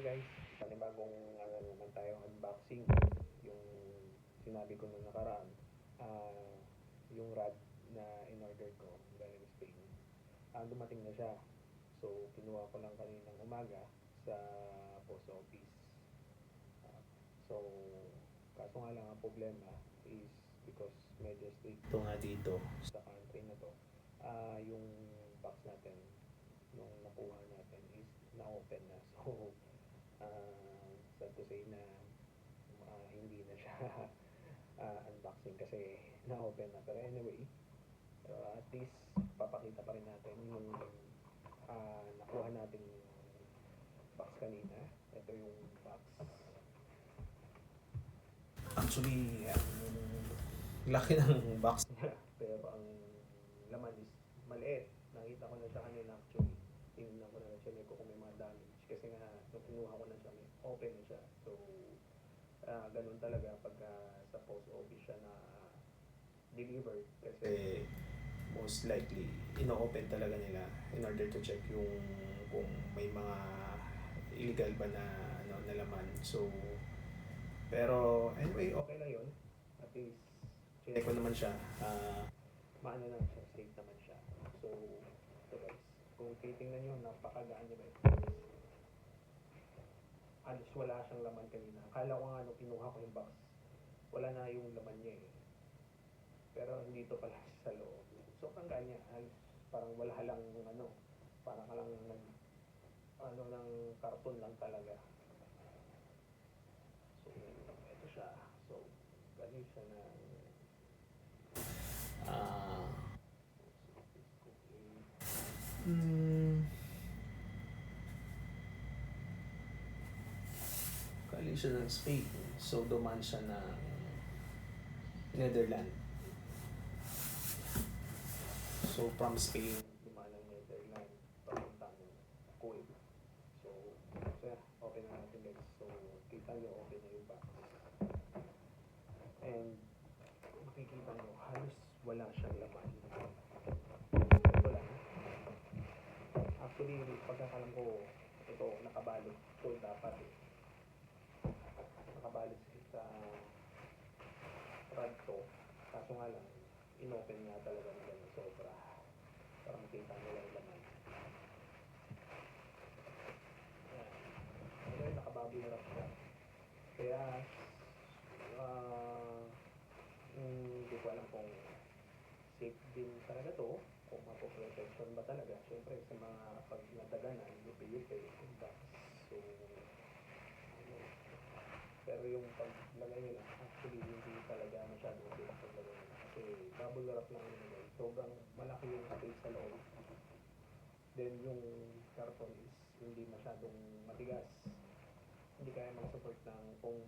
guys, panibagong ano naman tayo unboxing. Yung sinabi ko nung nakaraan, ah yung rad na in-order ko galing Spain. Dumating na siya. So, kinuha ko lang kaninang umaga sa post office. Ah, so, kaso nga lang ang problema is because medyo strict ito nga dito sa country na to. Yung box natin, nung nakuha natin is na-open na. So, sad to say na hindi na siya unboxing kasi na-open na. Pero anyway, at least papakita pa rin natin yung nakuha natin box kanina. Ito yung box. Actually, ang laki ng box niya. Pero ang laman is maliit. Nakita ko na siya kanina actually. Tingnan ko na siya kung may mga damage. Kasi nga, nung kinuha ko na siya, may open na siya. So, ganun talaga pag sa post office siya na delivered. Kasi most likely, ino-open talaga nila in order to check yung kung may mga illegal ba na ano, na laman. So, pero anyway, okay lang yun. At least, check ko naman siya. Maano lang siya, safe naman siya. So, ito guys, kung titingnan nyo, napakagaan niya guys. Halos wala siyang laman kanina. Akala ko nga nung kinuha ko yung box, wala na yung laman niya eh. Pero dito pala sa loob. So, ang kanya, halos parang wala lang ano, parang lang ano ng karton lang talaga. So, ito siya. So, galing siya na ah galing siya ng Spain. So, duman siya ng Netherlands. So, from Spain, duman ng Netherlands, papuntang Kuwait. So, open na natin guys. So, kita nyo, open na yung box. And, makikita nyo, halos wala siyang laman. Ito lang. Actually, pagkakalam ko, ito, nakabalot. Ito dapat eh. Nakabalot sa rad to. Kaso nga lang, inopen nga talaga nila ng sobra. Para makita nila yung laman. Ayan. Ano yung nakababoy na wrap siya. Kaya, hindi ko alam kung safe din talaga to. Kung mapoprotection ba talaga. Siyempre, sa mga pag nadaganan, lupi-lupi, so, ano, pero yung paglagay nila, actually, hindi talaga masyadong safe paglagay nila. Kasi bubble wrap lang yun nila. Sobrang malaki yung space sa loob. Then yung karton is hindi masyadong matigas. Hindi kaya mag-support ng kung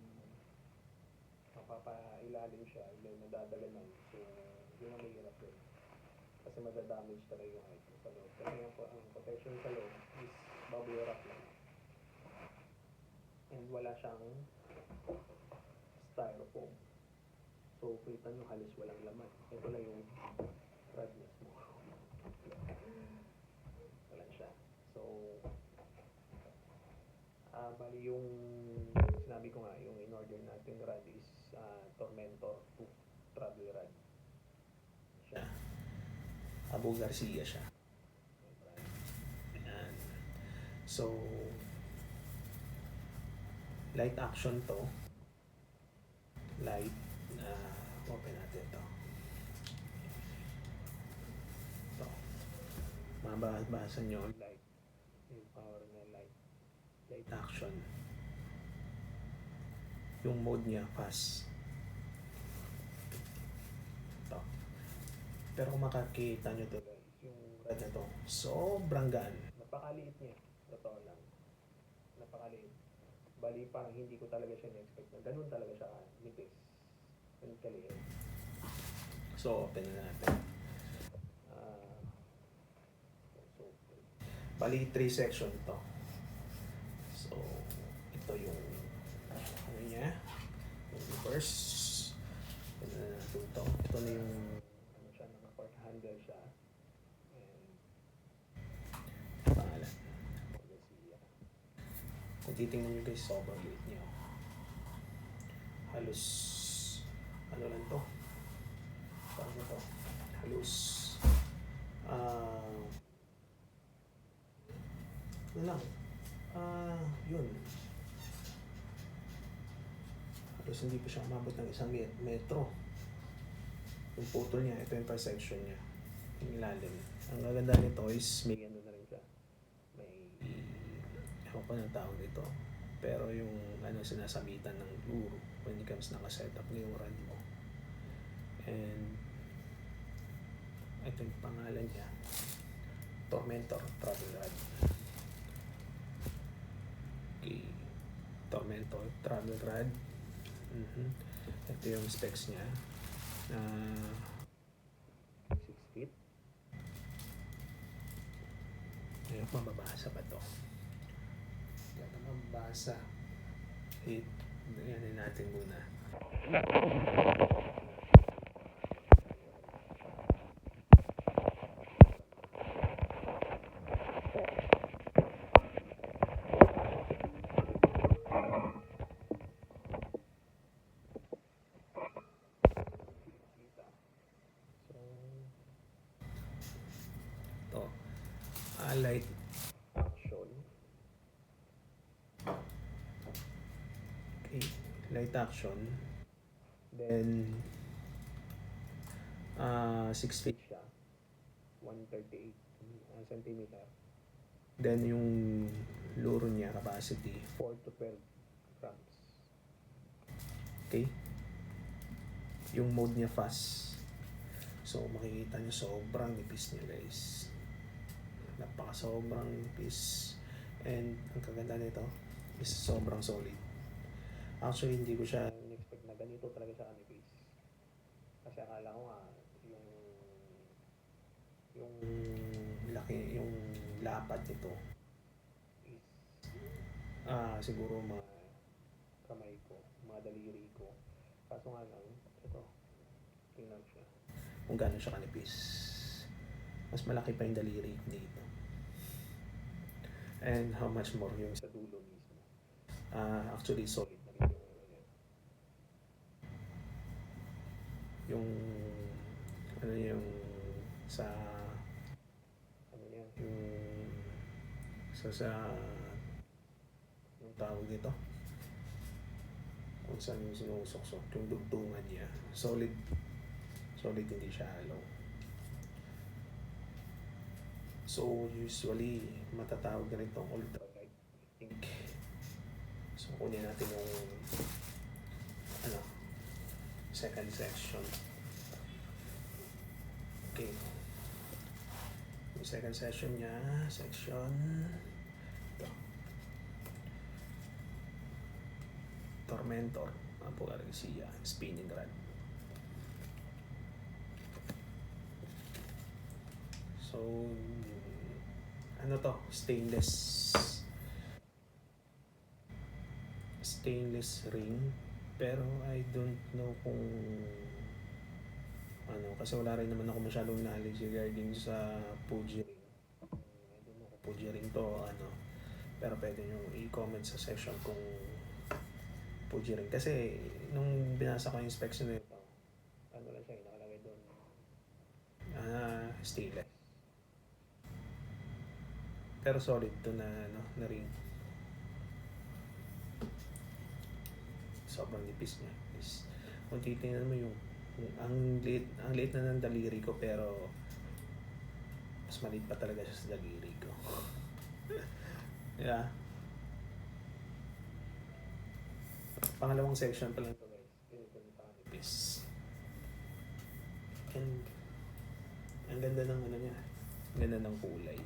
mapapailalim siya, then nadadaganan. So, yun ang mahirap din. Kasi madadamage talaga yung item sa loob. Kasi ang protection sa loob is bubble wrap lang. And wala siyang styrofoam. So, kita nyo halos walang laman. Ito lang yung rad mismo. Wala siya. So, bali yung sinabi ko nga, yung in-order natin rad is Tormentor 2 travel rad. Siya. Abu Garcia siya. Ayan. So, light action to. Light na open natin to. Ito. Mababasa nyo light. Yung power na light. Light action. Yung mode niya fast. Ito. Pero kung makakita nyo to guys, yung rad na to, sobrang gaan. Napakaliit niya. Totoo lang. Napakaliit. Bali parang hindi ko talaga siya na-expect na ganun talaga siya nipis. Ganun kaliit. So, open na natin. So, bali 3 section to. So, ito yung ano niya. Yung first. Ito na natin to. Ito na yung ano siya, naka-port handle siya. And pangalan. Kung titingnan nyo guys, sobrang liit niya. Halos, ano lang to? Paano to? Halos, ano lang, yun. Halos hindi pa siya umabot ng 1 metro. Yung putol niya, ito yung perception niya. Yung ilalim. Ang gaganda nito is may ano na rin siya. May, ewan ko ng tawag dito. Pero yung ano sinasabitan ng lure when it comes naka-setup na yung rod mo. And ito yung pangalan niya. Tormentor Travel Rod. Okay. Tormentor Travel Rod. Ito yung specs niya. 6 feet. Ayun, mababasa pa to. Ito mababasa. Yan natin muna. Light action. Okay, light action. Then 6 feet siya. 138 centimeter. Then yung lure niya capacity 4 to 12 grams. Okay. Yung mode niya fast. So makikita niyo sobrang nipis niya guys. Sobrang nipis. And ang kaganda nito is sobrang solid. Actually hindi ko siya in-expect na ganito talaga siya kanipis. Kasi akala ko nga yung laki, yung lapad nito is siguro mga kamay ko, mga daliri ko. Kaso nga lang, ito, tingnan siya kung gaano siya kanipis. Mas malaki pa yung daliri dito. And how much more yung sa dulo mismo. Actually solid na rin yung ano yung sa ano yan yung yung tawag dito kung saan yung sinusuksok yung dugtungan niya solid hindi siya hollow. So usually matatawag na rin itong ultralight ink. So kunin natin yung second section. Okay. Yung second section niya, section ito. Tormentor, Apo Garcia, spinning rod. So ano to, stainless ring, pero I don't know kung kasi wala rin naman ako masyadong knowledge regarding sa Fuji ring. I don't know kung Fuji ring to pero pwede nyo i-comment sa section kung Fuji ring, kasi nung binasa ko yung specs nito lang siya, nakalagay doon stainless. Pero solid to na ring. Sobrang nipis niya. Kung titingnan mo yung ang liit na ng daliri ko, pero mas maliit pa talaga siya sa daliri ko. Yeah. Pangalawang section pa lang ito guys. Ganito na nipis. And ang ganda ng niya. Ang ganda ng kulay.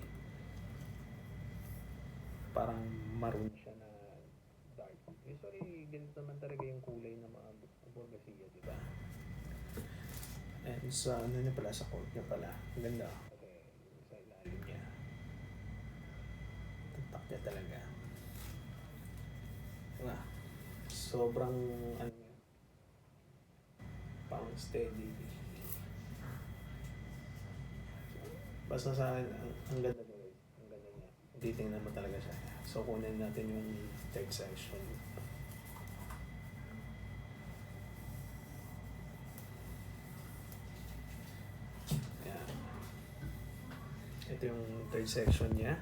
Parang maroon siya na dark. Usually, ganito naman talaga yung kulay ng mga Borgasia, di ba? And sa niya pala, sa coat niya pala. Ang ganda. Kasi sa ilalim niya. Tatak niya talaga. Diba? Sobrang niya. Pang steady. Basta sa akin, ang ganda niya. Ang ganda niya. Titingnan mo talaga siya. So, kunin natin yung third section. Ayan. Ito yung third section niya.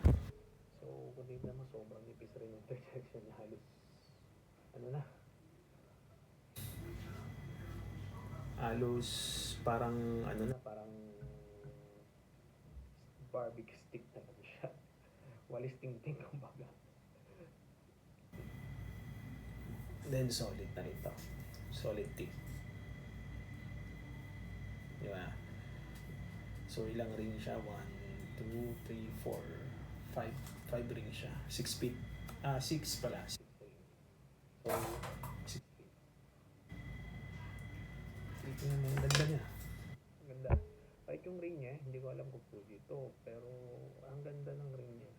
So, kung tignan mo, sobrang nipis rin yung third section niya. Halos, ano na? Halos, parang, ano na, parang barbecue stick na lang siya. Walis ting-ting, kumbaga. Then, solid na rin to. Solid tip. Di ba? So, ilang ring siya? 1, 2, 3, 4, 5. 5 ring siya. 6 feet. 6 pala. 6 ring. So, 6 feet. Ito naman, ang ganda niya. Ang ganda. Kahit yung ring niya, hindi ko alam kung Fuji ito. Pero, ang ganda ng ring niya.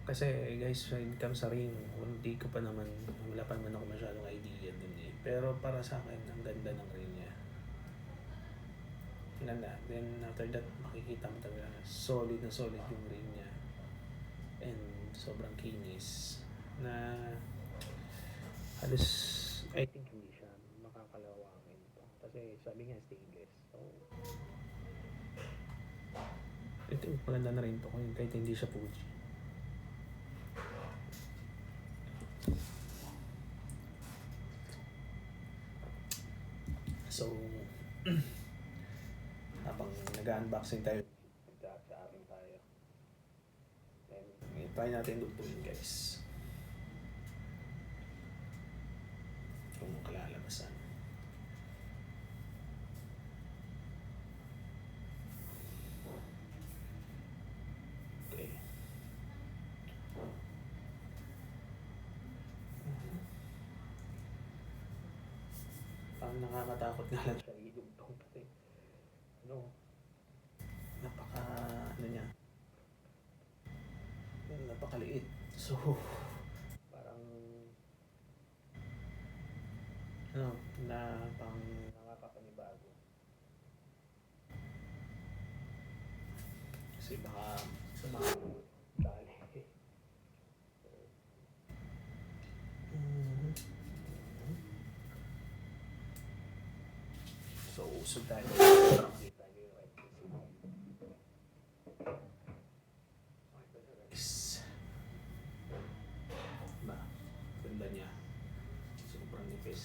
Kasi guys, when it comes sa ring, hindi ko pa naman, wala pa naman ako masyadong idea dun eh. Pero para sa akin, ang ganda ng ring niya. Ang ganda. Then after that, makikita mo talaga solid na solid yung ring niya. And sobrang kinis. Na halos, I think hindi siya makakalawangin to. Kasi sabi nga stainless. So, I think maganda na rin to kahit hindi siya Fuji. So, habang nag-unboxing tayo, nagtsatsaring tayo. Then, try natin lutuin guys. Kung kalalabasan. Okay. Parang nakakatakot nga lang siya idugtong kasi ano, napakaliit. So, parang parang nakakapanibago. Kasi baka sumama dali. So, usog tayo. Para makita nyo yung right kasi. Ba, ganda niya. Sobrang nipis.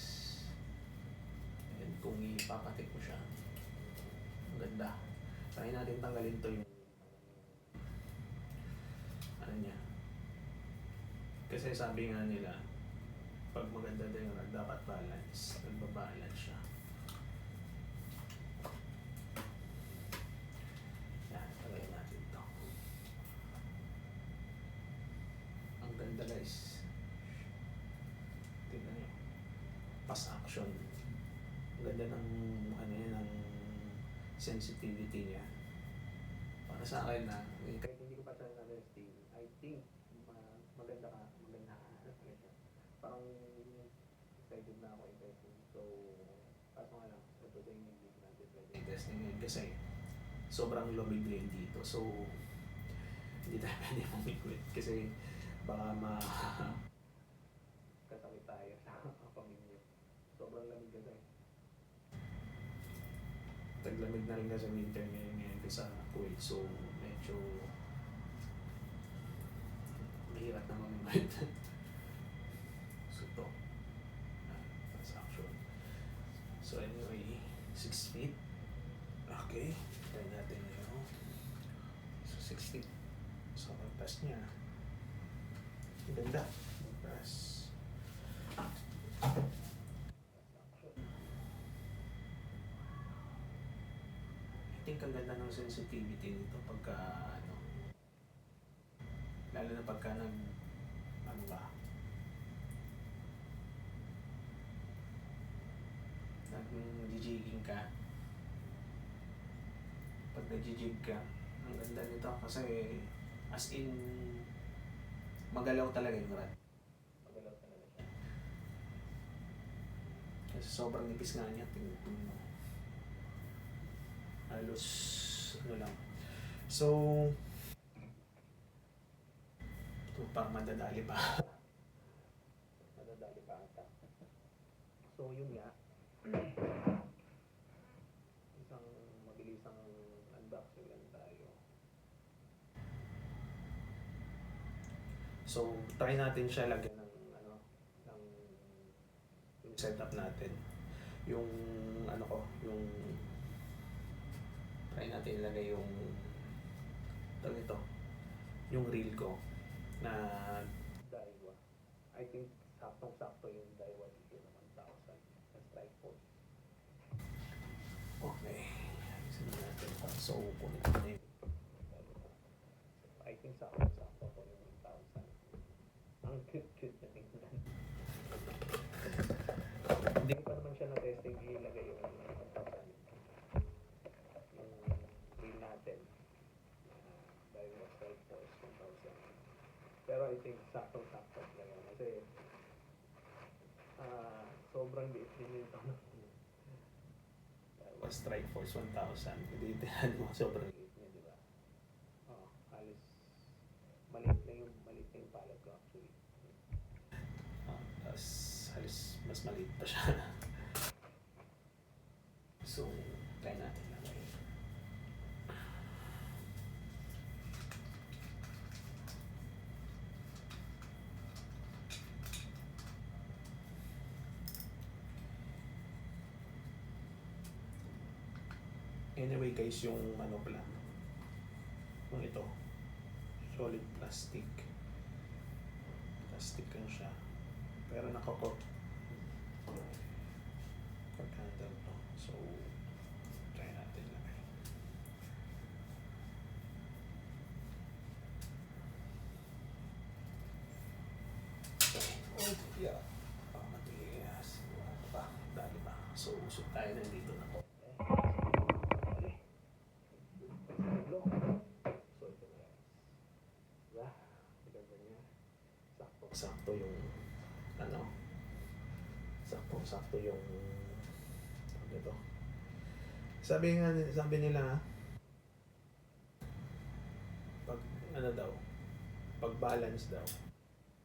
And kung ipapatik mo siya, ang ganda. Try natin tanggalin to yung ano niya. Kasi sabi nga nila, pag maganda din yung rag, dapat balance. Nagbabalance siya. Yan, tagayin natin to. Ang ganda guys. Tingnan nyo. Pass action. Ang ganda ng ano yan, ng sensitivity niya. Para sa akin na, kahit hindi ko pa siya na-testing, I think maganda siya. Parang excited na ako i-testing. So, kaso nga lang, ito sa inyo hindi ko natin pwede i-testing ngayon kasi sobrang lumig na yun dito. So, hindi tayo pwede mumigwit kasi baka kasakit tayo sa pamilya. Sobrang lamig kasi. Taglamig na rin kasi winter ngayon sa Kuwait. So, medyo mahirap na mamimit. So, ito. Transaction. So, anyway, 6 feet. Okay. Try natin yun. So, 6 feet. So, ang pass niya. Ang ganda. Ang pass. I think ang ganda ng sensitivity nito pagka ano, lalo na pagka ano ba, nag-jigging ka. Pag nag-jig ka, ang ganda nito kasi as in magalaw talaga yung rod. Magalaw talaga siya. Kasi sobrang nipis nga niya. Tingnan mo. Halos ano lang, So, ito parang madadali pa. Madadali pa ata. So yun nga, isang mabilisang unboxing lang tayo. So, try natin siya lagyan ng ano, ng yung setup natin. Yung ano ko, yung try natin ilagay yung ito, yung reel ko na Daiwa. I think saktong-sakto yung Daiwa dito na 1,000 na strike force. okay. Ayusin na natin. So, kunin ko na yun. I think saktong-sakto po yung 1,000. Ang cute-cute na tingnan. Hindi ko pa naman siya na-testing ilagay yung 1,000. Yung reel natin. Daiwa strike force 1,000. Pero I think saktong-sakto na yun. Kasi sobrang liit din ito. Strike Force 1,000. Hindi tinanong mo sobrang Liit niya, di ba? Oh, halos maliit na yung palad ko actually. Tapos halos mas maliit pa siya. So, try natin lang. Anyway guys, yung ano pala, yung ito, solid plastic. Plastic lang siya. Pero nakakot. Pagkanda to. So, try natin lang. So, oh yeah. Matigas. Ano pa? Dali pa. So, usok tayo nandito na to. So ito na guys. Diba? Ganda niya. Sakto yung ano, sakto yung ano ito. Sabi nila pag ano daw, pag balance daw.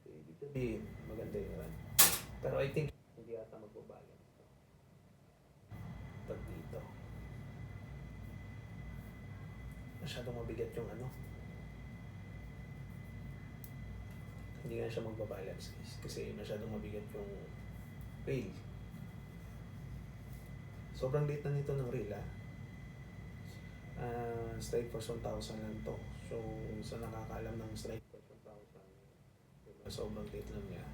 So, ibig sabihin, maganda yung run. Pero I think Hindi ata magbabalance to. pag dito, masyadong mabigat yung ano. Hindi nga siya magbabalance guys, kasi masyadong mabigat yung rail. Sobrang liit na nito ng rail strike force 1,000 lang to. So sa nakakaalam ng strike force 1,000, diba, sobrang liit lang niya.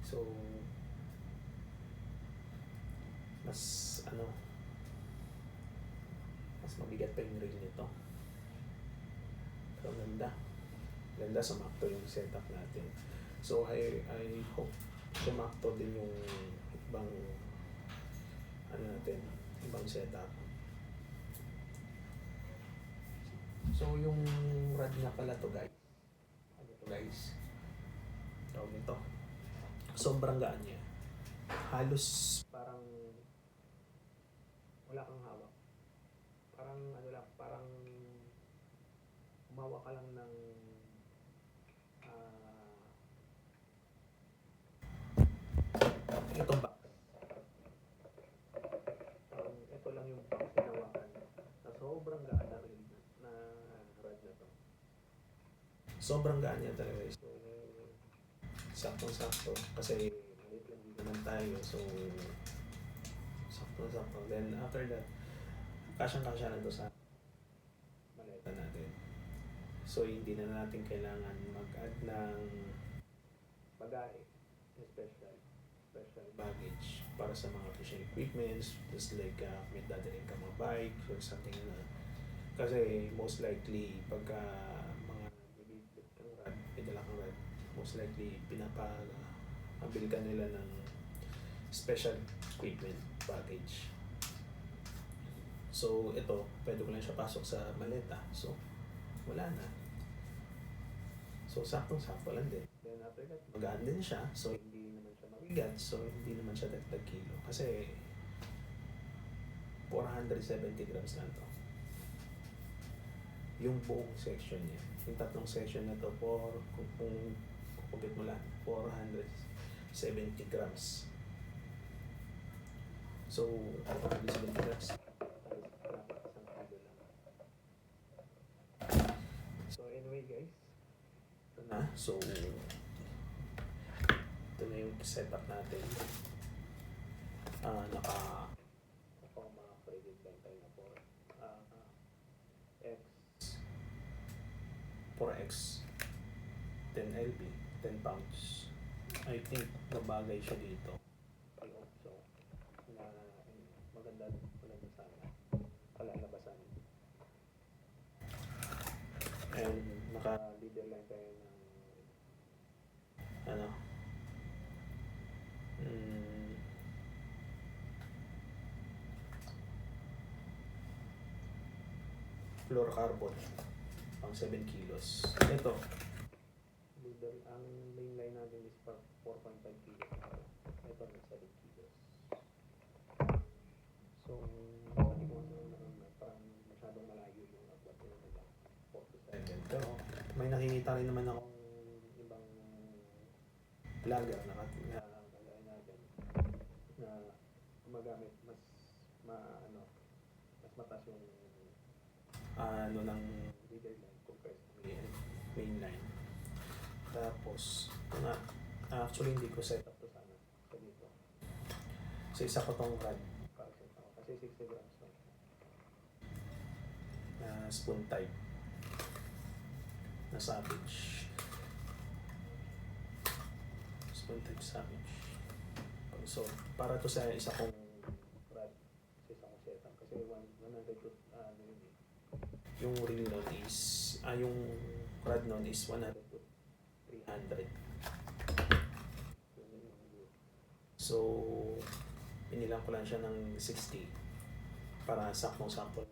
So mas ano, mas mabigat pa yung rail nito. Pero ganda sumakto yung setup natin. So I hope sumakto din yung ibang ano natin, ibang setup. So yung rod nga pala to guys, ano to guys, tawag nito, sobrang gaan niya. Halos Parang wala kang hawak. Parang ano lang, parang humawak ka lang ng itong box. ito lang yung box na hawakan na sobrang gaan na rin na rod na to. Sobrang gaan niya talaga guys. So, saktong-sakto kasi maliit lang din naman tayo. So sakto-sakto. Then after that, kasyang-kasya na to sa maleta natin. So hindi na natin kailangan mag-add ng Bagahe, special baggage para sa mga fishing equipments, just like may dadalhin ka mga bike or something na. Kasi most likely pagka mga bibigit kang rad, may dala kang rad, most likely pinapabil ka nila ng special equipment baggage. So ito, pwede ko lang siya pasok sa maleta. So wala na. So saktong-sakto lang din. Then after that, magaan din siya. So hindi naman siya mabigat. So hindi naman siya dagdag kilo. Kasi 470 grams lang to. yung buong section niya. Yung tatlong section na to, kung kumpit mo lang, 470 grams. So, 470 grams, dapat isang kilo lang. So anyway guys, Ito na. So, ito na yung setup natin. Naka-credit line tayo na for X 10 LB, 10 pounds. I think nabagay siya dito. I hope so. Na maganda sana. Kalalabasan. And naka-leader line tayo ng ano? Fluorocarbon pang 7 kilos. Ito, ang main line natin is 4.5 kilos. Ito na 7 kilos. So, sabi ko nga parang masyadong malayo yung agwat nila nila. 4 to 7. Pero may nakikita rin naman akong ibang vlogger na kagaya natin na gumagamit mas mataas yung ng leader line compared to main line. Tapos, actually hindi ko set up to sana sa dito. So, isa ko tong rod. Kasi 60 grams lang siya. Spoon type. Na Savage. Spoon type Savage. So, para to sa isa kong rod. Sa isa kong setup. Kasi 100 to, yung reel nun is, yung rod nun is 100 to 300. So, pinilang ko lang siya ng 60 para saktong-sakto.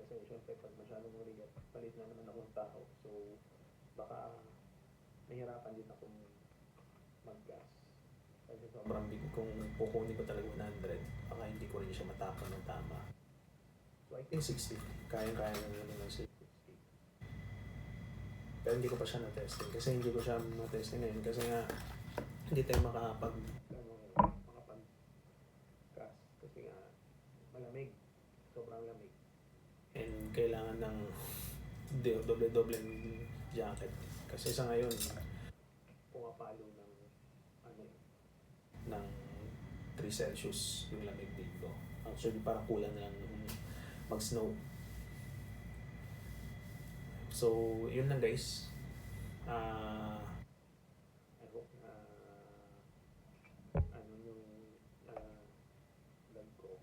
Kasi syempre, pag masyadong marigat, palit na naman akong tao. So, baka nahirapan din akong mag-gas. Kasi sobrang big, kung kukunin ko talaga 100, baka hindi ko rin siya matapon ng tama. So, I think 60. Kaya-kaya na naman ng 60. Pero hindi ko pa siya na-testing. Kasi hindi ko siya na-testing ngayon. Kasi nga, hindi tayo makapag-gas. Kasi nga, malamig. Sobrang lamig. And kailangan ng doble-doble jacket. Kasi sa ngayon, pumapalo ng 3 Celsius yung lamig dito. Actually, parang kulang na lang mag-snow. So, yun lang guys. I hope na yung vlog ko.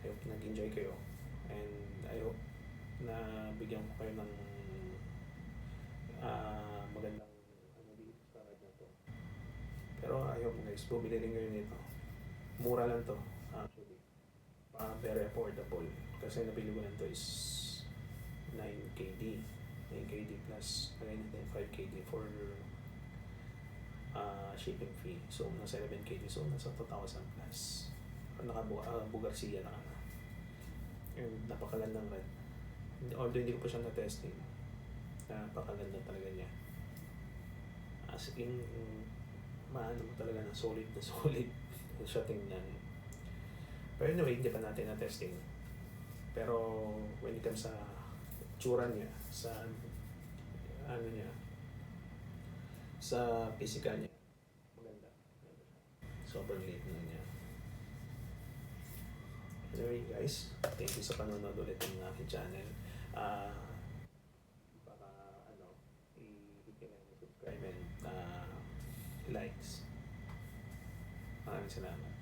I hope nag-enjoy kayo. And I hope na bigyan ko kayo ng magandang dito sa rad na to. Pero I hope guys, bumili rin kayo nito. Mura lang to actually. Very affordable. Kasi nabili ko lang to is 9KD. 9KD plus lagay natin 5KD for shipping fee. So, nasa 11KD. So, nasa 2,000 plus. Naka-Bugarcia na ka na. And napakagandang rad. Although hindi ko pa siya na-testing. Napakaganda talaga niya. As in, maano mo talaga na solid na solid siya tingnan. Pero anyway, hindi pa natin na-testing. Pero when it comes sa tsura niya, sa sa physical niya, maganda. Sobrang liit na niya. Anyway guys, thank you sa panonood ulit ng aking channel. Baka i-hit nyo lang yung subscribe and likes. Maraming salamat.